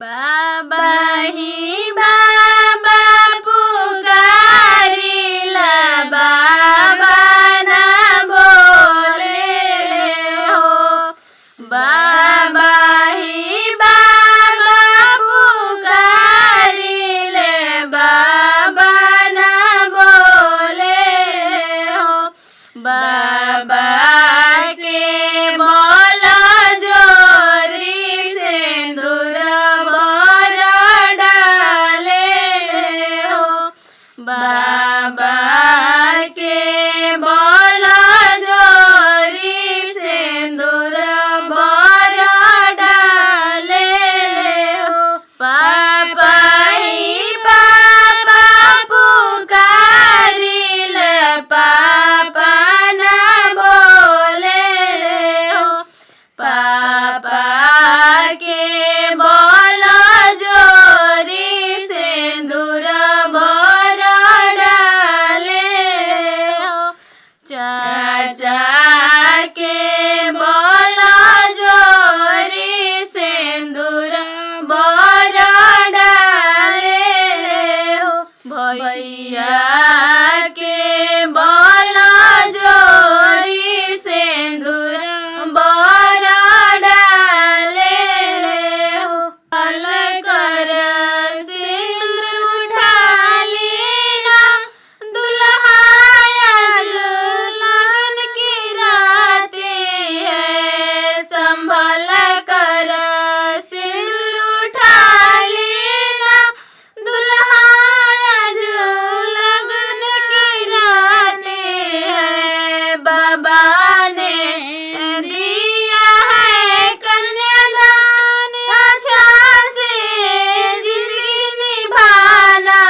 बाबा ही बाबा पुकारिला, बाबा ना बोले हो। बाबा ही बाबा पुकारिले, बाबा ना बोले हो। बाबा के बोलो जोरी सिंदूर भर डाले हो। बाबा के बोलो जोरी सिंदूर भर डाले हो। पापा ही पापा पुकारिले, पापा ना बोले हो। पापा के बोलो जोरी सिंदूर भर डाले हो। चाचा के बोलो जोरी सिंदूर भर डाले हो। भैया के बोलो जोरी सिंदूर भर डाले हो। हल कर सिंदूर उठा लेना, दुल्हा आज लगन की रातें है। संभल कर सिंदूर उठा लेना, दुल्हा आज लगन की रातें है। बाबा ने दिया है कन्यादान, अच्छा से जिंदगी निभाना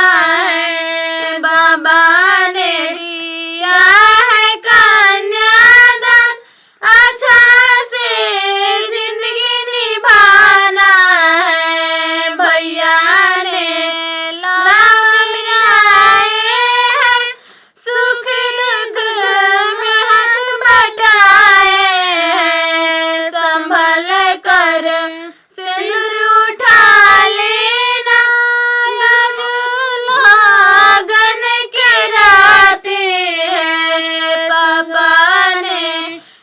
है। बाबा ने दिया है कन्यादान, अच्छा से जिंदगी निभाना है। भैया ने लाभ मिलाए हैं, सुख दुख में हाथ बटाए हैं। संभल कर सिंदूर उठा लेना, लगन के रातें है। पापा ने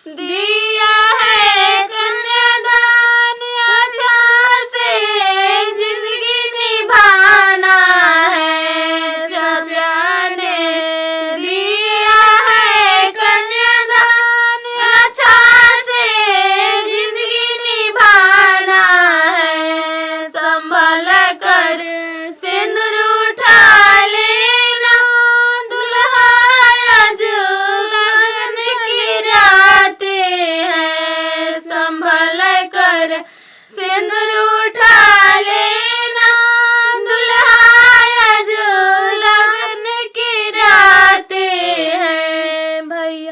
दिया है कन्यादान, अच्छा से जिंदगी निभाना है। चाचा ने दिया है कन्यादान, अच्छा से जिंदगी निभाना है। संभल कर सिंदूर उठा लेना, दुल्हा आज लगन की रातें है। संभल कर सिंदूर उठा